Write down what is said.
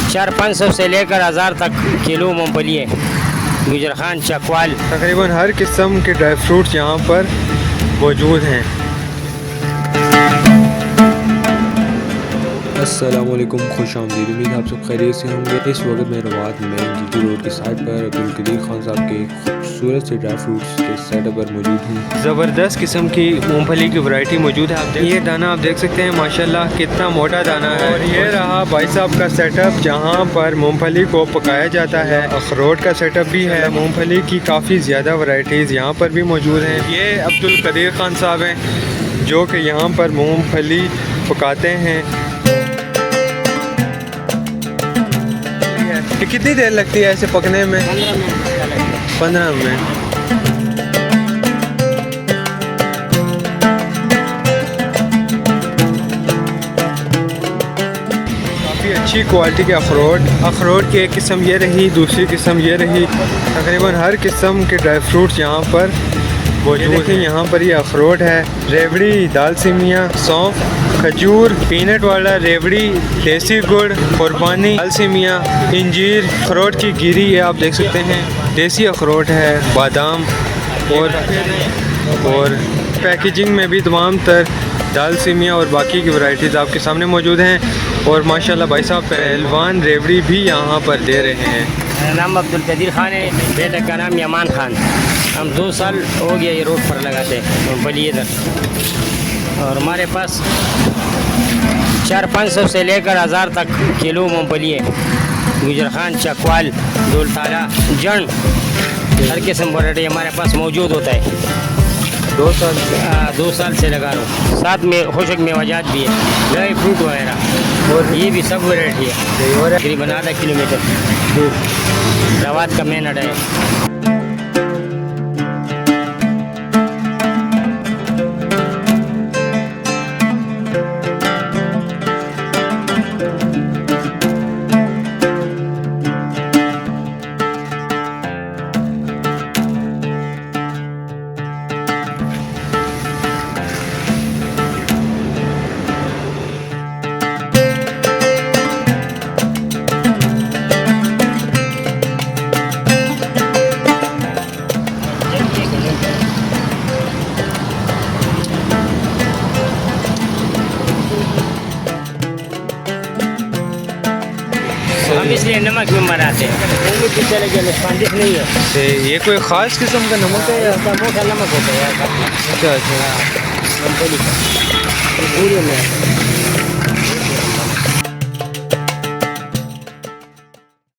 400-500 से लेकर 1000 तक किलो मूंगफली है। गुजरखान, चकवाल, तकरीबन हर किस्म के ड्राई फ्रूट्स यहाँ पर मौजूद हैं। अस्सलामुअलैकुम, खुश आमदीद। उम्मीद आप सब खैरियत से होंगे। इस वक्त मैं रवात में जीटी रोड की साइड पर अब्दुल कदीर खान साहब के खूबसूरत से ड्राई फ्रूट्स के सेटअप पर मौजूद हूँ। ज़बरदस्त किस्म की मूंगफली की वैरायटी मौजूद है। आप ये दाना आप देख सकते हैं, माशाल्लाह कितना मोटा दाना है। और ये रहा भाई साहब का सेटअप जहाँ पर मूंगफली को पकाया जाता है। अखरोट का सेटअप भी है। मूंगफली की काफ़ी ज़्यादा वैरायटीज़ यहाँ पर भी मौजूद हैं। ये अब्दुल कदीर खान साहब हैं जो कि यहाँ पर मूँगफली पकाते हैं। कितनी देर लगती है ऐसे पकने में? 15 मिनट। काफ़ी अच्छी क्वालिटी के अखरोट की एक किस्म ये रही, दूसरी किस्म ये रही। तकरीबन हर किस्म के ड्राई फ्रूट्स यहाँ पर मौजूद हैं। यहाँ पर ये अखरोट है, रेवड़ी, दाल सेमिया, सौंफ, खजूर, पीनट वाला, रेवड़ी, देसी गुड़, कुर्बानी, दाल सेमिया, इंजीर, अखरोट की गिरी है आप देख सकते हैं, देसी अखरोट है, बादाम और पैकेजिंग में भी तमाम तर दाल सेमिया और बाकी की वैरायटीज़ आपके सामने मौजूद हैं। और माशाल्लाह भाई साहब पहलवान रेवड़ी भी यहाँ पर दे रहे हैं। मेरा नाम अब्दुल कदीर खान है, बेटे का नाम यमान खान। हम 2 साल हो गया ये रोड पर लगाते हैं मूंगफली इधर। और हमारे पास 400-500 से लेकर 1000 तक किलो मूंगफली है। गुजरखान, चकवाल, दुलताला, जन, हर किस्म वैरायटी हमारे पास मौजूद होता है। 2 साल से लगा रहा हूँ। साथ में खुशक मेवाजात भी है, ड्राई फ्रूट वगैरह, और ये भी सब वैरायटी है। तकरीबन आधा किलोमीटर दूर रवात का मेन अड्डा है। हम इसलिए नमक में बनाते हैं, स्पॉन्जिस नहीं है। ये कोई ख़ास किस्म का नमक है या मोटा नमक होता है? अच्छा मूंगफली का पूरी में